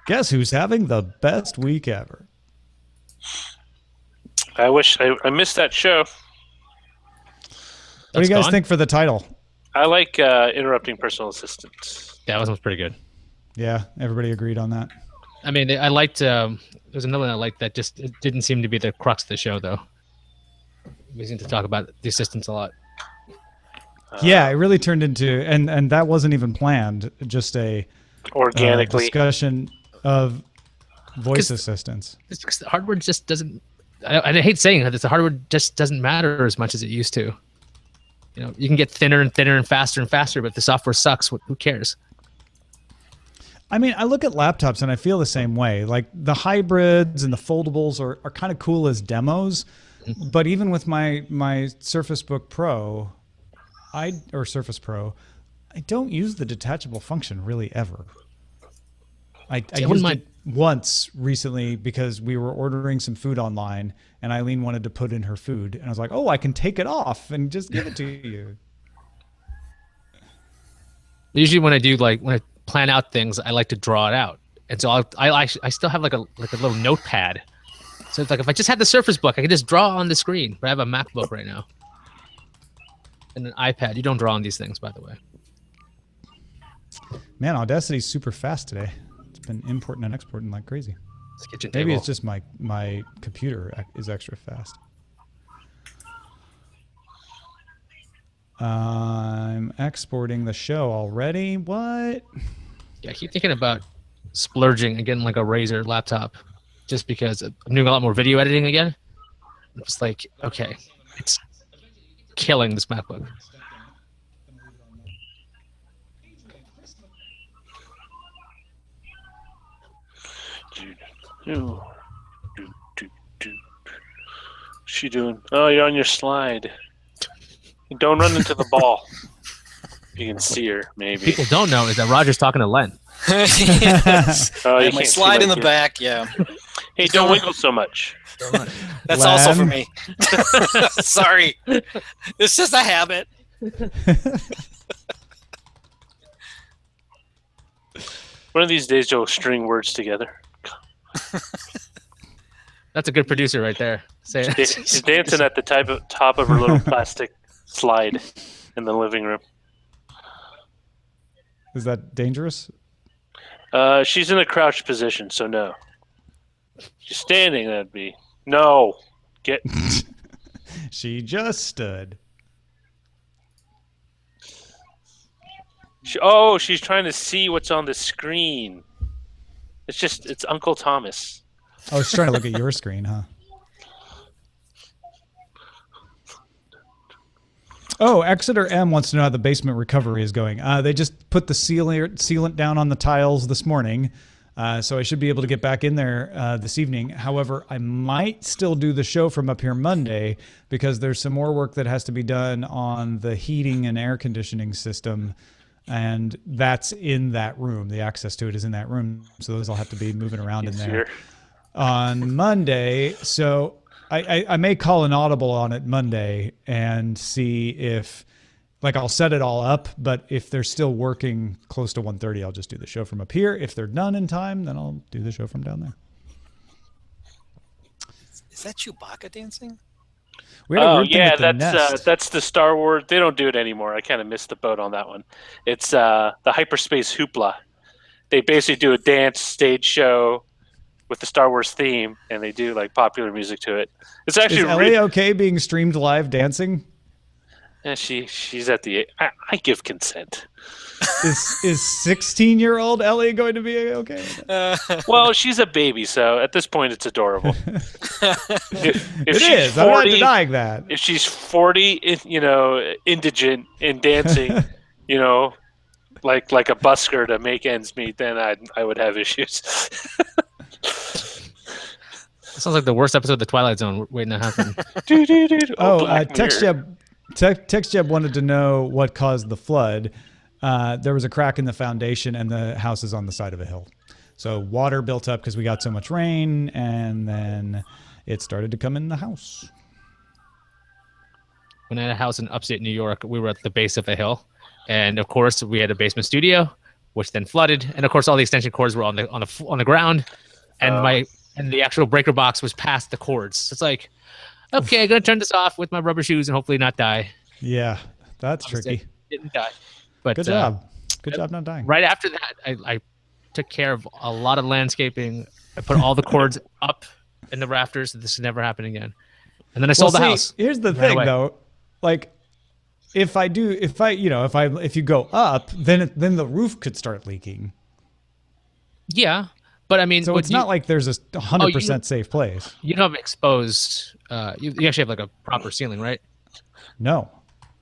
Guess who's having the best week ever? I wish I missed that show. What do you guys gone? think for the title? I like interrupting personal assistants. Yeah, that was pretty good. Yeah, everybody agreed on that. I mean, I liked. There's another one I liked that just it didn't seem to be the crux of the show, though. We seem to talk about the assistants a lot. Yeah, it really turned into, and that wasn't even planned, just a Organically. discussion of voice assistants. It's because the hardware just doesn't. I hate saying that. The hardware just doesn't matter as much as it used to. You know, you can get thinner and thinner and faster, but if the software sucks, who cares? I mean, I look at laptops and I feel the same way. Like the hybrids and the foldables are kind of cool as demos, but even with my Surface Book Pro, or Surface Pro, I don't use the detachable function really ever. I used it once recently because we were ordering some food online and Eileen wanted to put in her food and I was like, oh, I can take it off and just give it to you. Usually when I plan out things, I like to draw it out, and so I still have like a little notepad. So it's like if I just had the Surface Book, I could just draw on the screen. But I have a MacBook right now and an iPad. You don't draw on these things, by the way. Man, Audacity's super fast today. It's been importing and exporting like crazy. It's kitchen Maybe table. it's just my computer is extra fast. I'm exporting the show already. What? Yeah, I keep thinking about splurging and getting like a Razer laptop, just because I'm doing a lot more video editing again. I'm just like, okay, it's killing this MacBook. What's she doing? Oh, you're on your slide. Don't run into the ball. You can see her, maybe. People don't know is that Roger's talking to Len. Yes. Oh, I you have my can't see slide in my the kid. back. Yeah, Hey, don't wiggle so much. that's also for Len. me. Sorry, it's just a habit. One of these days, you'll string words together. That's a good producer right there. Say it. She's dancing at the top of her little plastic slide in the living room. Is that dangerous? She's in a crouched position, so no. She's standing, that'd be. No. Get. She just stood. She's trying to see what's on the screen. It's Uncle Thomas. Oh, she's trying to look at your screen, huh? Oh, Exeter M wants to know how the basement recovery is going. They just put the sealant down on the tiles this morning, so I should be able to get back in there this evening. However, I might still do the show from up here Monday because there's some more work that has to be done on the heating and air conditioning system, and that's in that room. The access to it is in that room, so those will have to be moving around in there Here. on Monday. So I may call an audible on it Monday and see if, like, I'll set it all up, but if they're still working close to 1:30, I'll just do the show from up here. If they're done in time, then I'll do the show from down there. Is that Chewbacca dancing? We had a Oh weird thing yeah, with the Nest. that's the Star Wars. They don't do it anymore. I kind of missed the boat on that one. It's the hyperspace hoopla. They basically do a dance stage show with the Star Wars theme, and they do like popular music to it. It's actually Is Ellie okay being streamed live dancing? she's at the. I give consent. Is 16-year-old Ellie going to be okay with it? Well, she's a baby, so at this point, it's adorable. If It she's is. I'm not denying that. If she's 40, indigent and dancing, like a busker to make ends meet, then I would have issues. sounds like the worst episode of The Twilight Zone waiting to happen. TextJeb wanted to know what caused the flood. There was a crack in the foundation, and the house is on the side of a hill. So water built up because we got so much rain, and then it started to come in the house. When I had a house in upstate New York, we were at the base of a hill, and of course we had a basement studio, which then flooded, and of course all the extension cords were on the ground, and and the actual breaker box was past the cords. So it's like, okay, I'm gonna turn this off with my rubber shoes and hopefully not die. Yeah, that's tricky. Didn't die, but good job. Good job not dying. Right after that, I took care of a lot of landscaping. I put all the cords up in the rafters so this would never happen again. And then I sold the house. Here's the thing, though. Like, if you go up, then the roof could start leaking. Yeah, but I mean, so it's not like there's a 100% safe place. You don't have exposed. You actually have like a proper ceiling, right? No,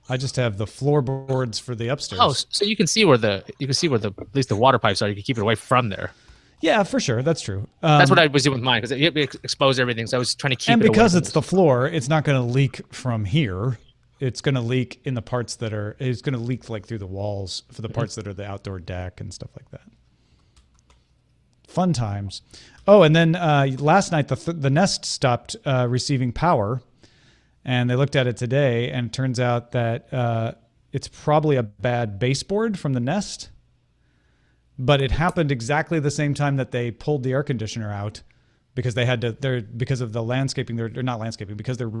I just have the floorboards for the upstairs. Oh, so you can see where at least the water pipes are. You can keep it away from there. Yeah, for sure. That's true. That's what I was doing with mine because it exposed everything. So I was trying to keep it away. And because it's the floor, it's not going to leak from here. It's going to leak in the parts that are. It's going to leak like through the walls for the parts that are the outdoor deck and stuff like that. Fun times. Oh, and then last night the Nest stopped receiving power, and they looked at it today, and it turns out that it's probably a bad baseboard from the Nest. But it happened exactly the same time that they pulled the air conditioner out because they had to. Because of the landscaping. They're not landscaping because they're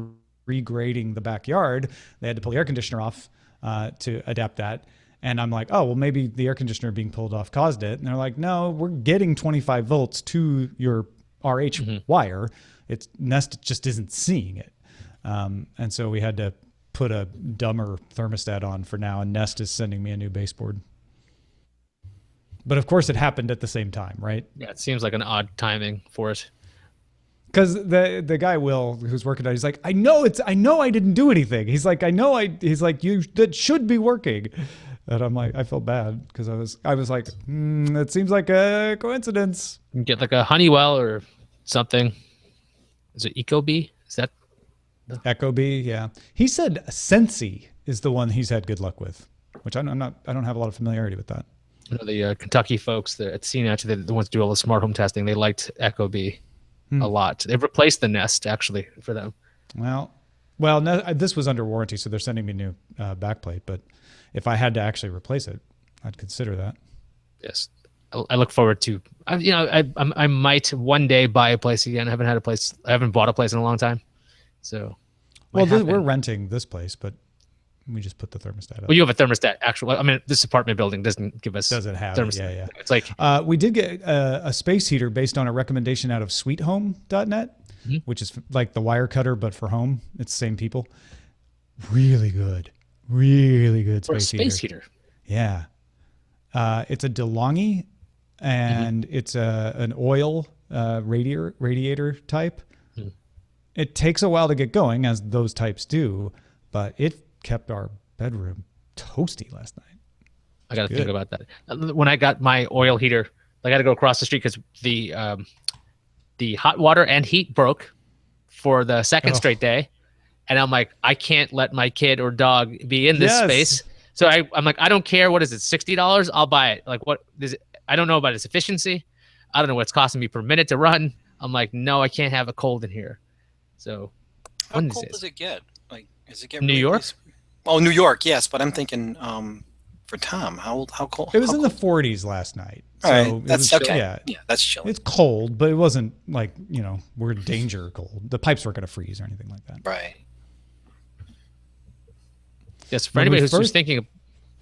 regrading the backyard. They had to pull the air conditioner off to adapt that. And I'm like, oh, well, maybe the air conditioner being pulled off caused it. And they're like, no, we're getting 25 volts to your RH wire. It's Nest just isn't seeing it. And so we had to put a dumber thermostat on for now. And Nest is sending me a new baseboard. But of course, it happened at the same time, right? Yeah, it seems like an odd timing for it. Because the guy Will who's working on it, he's like, I know I didn't do anything. He's like, he's like, that should be working. And I'm like, I felt bad because I was like, that seems like a coincidence. You can get like a Honeywell or something. Is it Ecobee? Is that Ecobee? Yeah. He said Sensi is the one he's had good luck with, which I don't have a lot of familiarity with that. You know, the Kentucky folks at CNH, they're the ones who do all the smart home testing. They liked Ecobee a lot. They've replaced the Nest actually for them. Well, this was under warranty, so they're sending me a new backplate. But if I had to actually replace it, I'd consider that. Yes, I look forward to. I might one day buy a place again. I haven't bought a place in a long time. So, we're renting this place, but we just put the thermostat up. Well, you have a thermostat. Actually, I mean, this apartment building doesn't give us. Doesn't have thermostat. It, yeah. It's like we did get a space heater based on a recommendation out of SweetHome.net, which is like the wire cutter but for home. It's the same people. Really good space heater. Yeah, it's a DeLonghi, and it's an oil radiator type. It takes a while to get going, as those types do, but it kept our bedroom toasty last night. I got to think about that. When I got my oil heater, I got to go across the street because the hot water and heat broke for the second straight day. And I'm like, I can't let my kid or dog be in this space. So I'm like, I don't care. What is it? $60? I'll buy it. Like, what is it? I don't know about its efficiency. I don't know what it's costing me per minute to run. I'm like, no, I can't have a cold in here. So how cold does it get? Like, does it get New York? Oh, New York, yes. But I'm thinking for Tom, how cold? It was in the 40s last night. All right, that's okay. Yeah, that's chilly. It's cold, but it wasn't like, we're in danger cold. The pipes weren't going to freeze or anything like that. Right. Yes, for anybody who's thinking,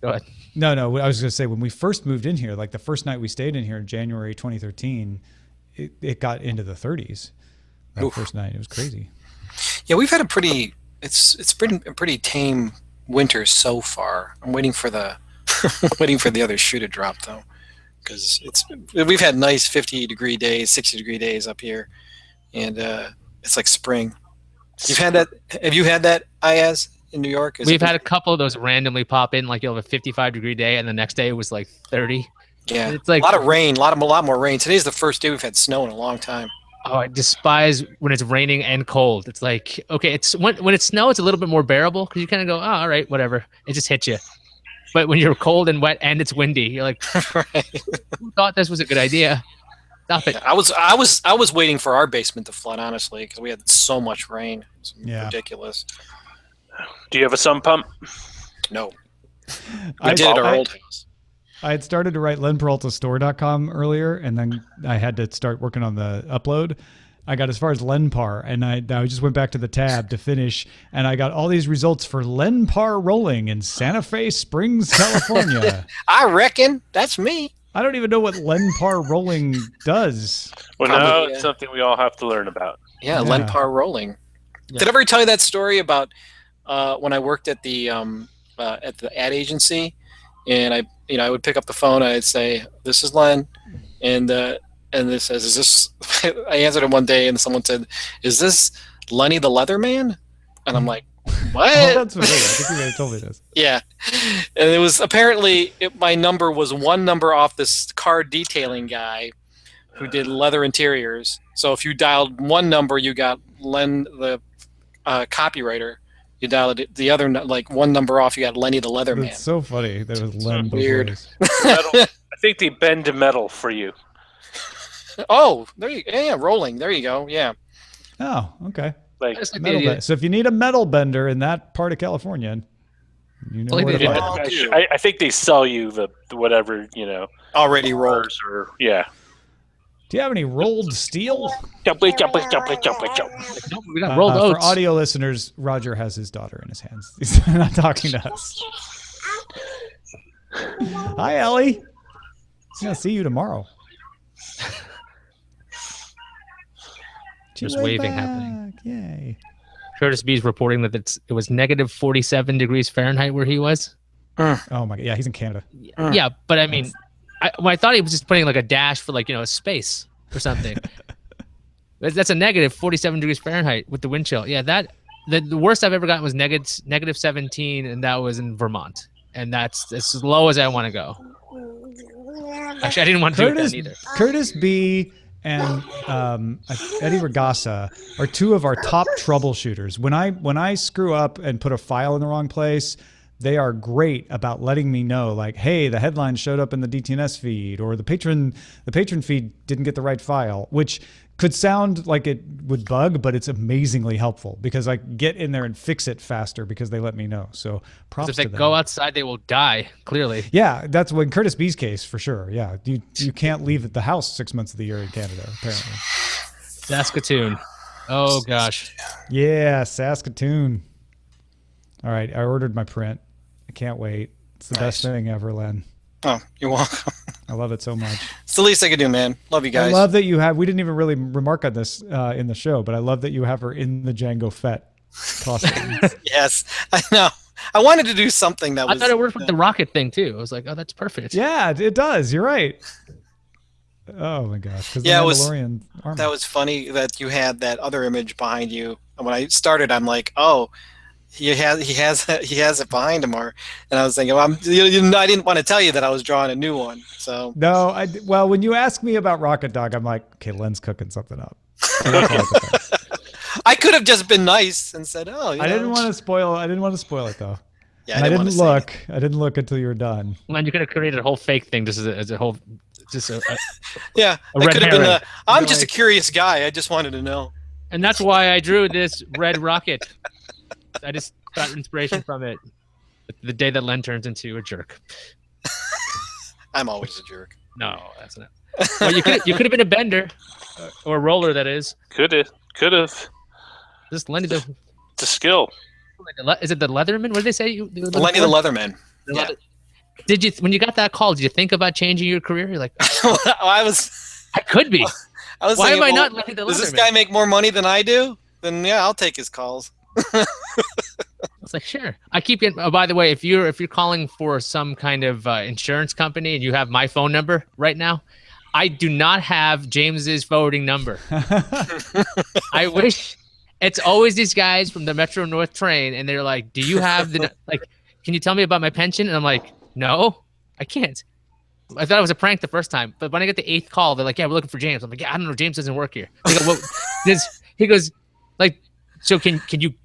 go ahead. No, I was going to say, when we first moved in here, like the first night we stayed in here in January 2013, it got into the 30s. That first night, it was crazy. Yeah, we've had it's been a pretty tame winter so far. I'm waiting for the other shoe to drop though, because we've had nice 50-degree days, 60-degree days up here, and it's like spring. You've had that? Have you had that, Ayaz, in New York? We've had a couple of those randomly pop in, like you'll have a 55-degree day, and the next day it was like 30. Yeah, it's like a lot of rain, a lot more rain. Today's the first day we've had snow in a long time. Oh, I despise when it's raining and cold. It's like, okay, it's when it's snow, it's a little bit more bearable because you kind of go, oh, all right, whatever. It just hits you. But when you're cold and wet and it's windy, you're like, Right. who thought this was a good idea? Stop it. I was waiting for our basement to flood, honestly, because we had so much rain. It's ridiculous. Do you have a sump pump? No, I we did at our old house. I had started to write lenperaltastore.com earlier, and then I had to start working on the upload. I got as far as Lenpar, and I just went back to the tab to finish, and I got all these results for Lenpar rolling in Santa Fe Springs, California. I reckon that's me. I don't even know what Lenpar rolling does. Well, Probably, now it's something we all have to learn about. Yeah, Lenpar rolling. Yeah. Did I ever tell you that story about when I worked at the ad agency, and I would pick up the phone and I'd say, "This is Len," and it says, "Is this?" I answered it one day, and someone said, "Is this Lenny the Leatherman?" And I'm like, "What?" Oh, that's familiar. I think you may have told me this. Yeah, and it was apparently my number was one number off this car detailing guy who did leather interiors. So if you dialed one number, you got Len the copywriter. You dialed the other like one number off, you got Lenny the Leatherman. It's so funny. There was Len before weird. this. Metal. I think they bend to metal for you. Oh, there you yeah, rolling. There you go. Yeah. Oh, okay. Like, Just like Metal the- so if you need a metal bender in that part of California, you know Like where they to did. find it. I think they sell you the whatever, Already rolled. bars or yeah. Do you have any rolled steel? Jump. no, we got rolled For oats. audio listeners, Roger has his daughter in his hands. He's not talking to us. Hi, Ellie. He's gonna see you tomorrow. There's Right waving back. happening. Yay. Curtis B is reporting that it was negative 47 degrees Fahrenheit where he was. Oh my god. Yeah, he's in Canada. Yeah, but I mean, I thought he was just putting like a dash for like a space or something. That's a negative 47 degrees Fahrenheit with the wind chill. Yeah, the worst I've ever gotten was negative 17, and that was in Vermont, and that's as low as I want to go. Actually, I didn't want to do it then either. Curtis B and Eddie Regassa are two of our top troubleshooters. When I screw up and put a file in the wrong place, they are great about letting me know, like, hey, the headline showed up in the DTNS feed, or the patron feed didn't get the right file, which could sound like it would bug, but it's amazingly helpful because I get in there and fix it faster because they let me know. So props If to they them. go outside, they will die. Clearly. Yeah, that's when Curtis B's case for sure. Yeah, you can't leave the house 6 months of the year in Canada, apparently. Saskatoon. Oh gosh. Yeah, Saskatoon. All right, I ordered my print. I can't wait. It's the best thing ever, Len. Oh, you're welcome. I love it so much. It's the least I could do, man. Love you I guys. love that you have. We didn't even really remark on this in the show, but I love that you have her in the Django Fett costume. Yes, I know. I wanted to do something that I was. thought it worked with the rocket thing too. I was like, oh, that's perfect. Yeah, it does. You're right. Oh my gosh. 'Cause the Yeah, it was- Mandalorian armor. That was funny that you had that other image behind you. And when I started, I'm like, oh, he has it behind him, and I was thinking, well, I didn't want to tell you that I was drawing a new one. So No, well, when you ask me about Rocket Dog, I'm like, okay, Len's cooking something up. So that's all I could say. I could have just been nice and said, oh, I didn't want to spoil it though. Yeah, And I wanna didn't say look. it. I didn't look until you were done. Man, you could have created a whole fake thing just as a whole, Yeah, A I red could have been. herring. I'm just a curious guy. I just wanted to know. and that's why I drew this red rocket. I just got inspiration from it. The day that Len turns into a jerk. I'm always a jerk. No, that's not. Well, you could have been a bender, or a roller. That is. Could have. This Lenny the. It's a skill. Is it the Leatherman? What did they say? Lenny the Leatherman. The Yeah. Leather- Did you, when you got that call, did you think about changing your career? You're like, I was I could be. Why Why am I well, not Lenny the does this Leatherman? guy make more money than I do? Then yeah, I'll take his calls. I was like, sure. I keep getting. Oh, by the way, if you're calling for some kind of insurance company and you have my phone number right now, I do not have James's forwarding number. I wish. It's always these guys from the Metro North train, and they're like, "Do you have the like? Can you tell me about my pension?" And I'm like, "No, I can't." I thought it was a prank the first time, but when I get the 8th call, they're like, "Yeah, we're looking for James." I'm like, "Yeah, I don't know. James doesn't work here." They go, he goes, like, "So can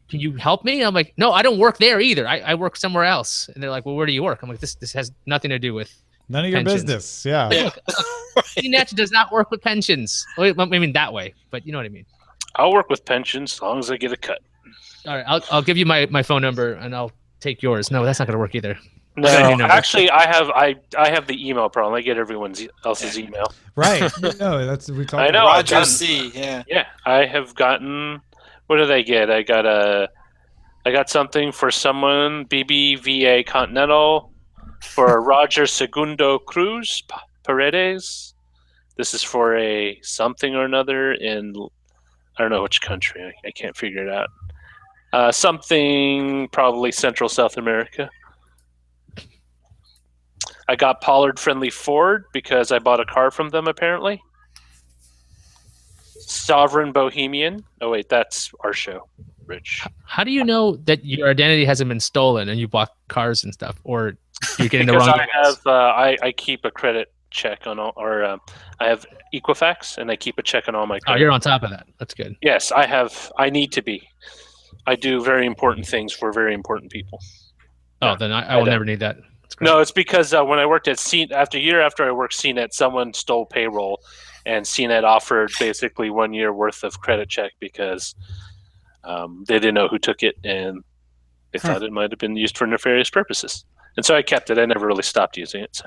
you help me?" I'm like, "No, I don't work there either. I work somewhere else." And they're like, "Well, where do you work?" I'm like, "This has nothing to do with none of your pensions." business. Yeah. Look, DTNS does not work with pensions. I mean that way, but you know what I mean. I'll work with pensions as long as I get a cut. All right, I'll give you my phone number and I'll take yours. No, that's not gonna work either. No, I got a new number. actually, I have the email problem. I get everyone else's email. Right. No, that's we talked I know. about. Roger C. Yeah. Yeah, I have gotten. What did I get? I got something for someone BBVA Continental for Roger Segundo Cruz Paredes. This is for a something or another in I don't know which country. I can't figure it out. Something probably Central South America. I got Pollard Friendly Ford because I bought a car from them apparently. Sovereign Bohemian. Oh wait, that's our show, Rich. How do you know that your identity hasn't been stolen and you bought cars and stuff, or you're getting the Because wrong? I have I keep a credit check on all, or I have Equifax and I keep a check on all my Oh, credit. you're on top of that. That's good. Yes, I have. I need to be. I do very important things for very important people. Oh, then I will never need that. That's great. No, it's because when I worked at CNET, after I worked CNET, someone stole payroll, and CNET offered basically 1 year worth of credit check because they didn't know who took it, and they thought it might have been used for nefarious purposes. And so I kept it. I never really stopped using it.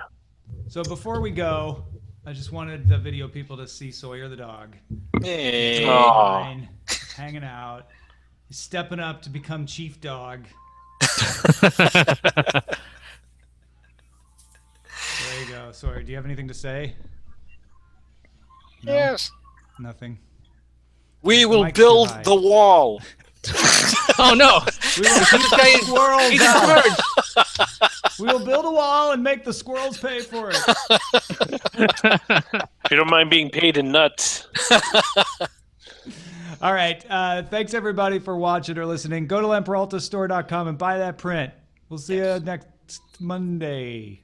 So before we go, I just wanted the video people to see Sawyer the dog. Hey. Aw. Fine, hanging out. He's stepping up to become chief dog. There you go. Sawyer, do you have anything to say? No? Yes. Nothing. We will Mike's build too high. the wall. Oh no! We will keep the squirrels He's out. a bird. We will build a wall and make the squirrels pay for it. If you don't mind being paid in nuts. All right. Thanks, everybody, for watching or listening. Go to lamperaltastore.com and buy that print. We'll see you next Monday.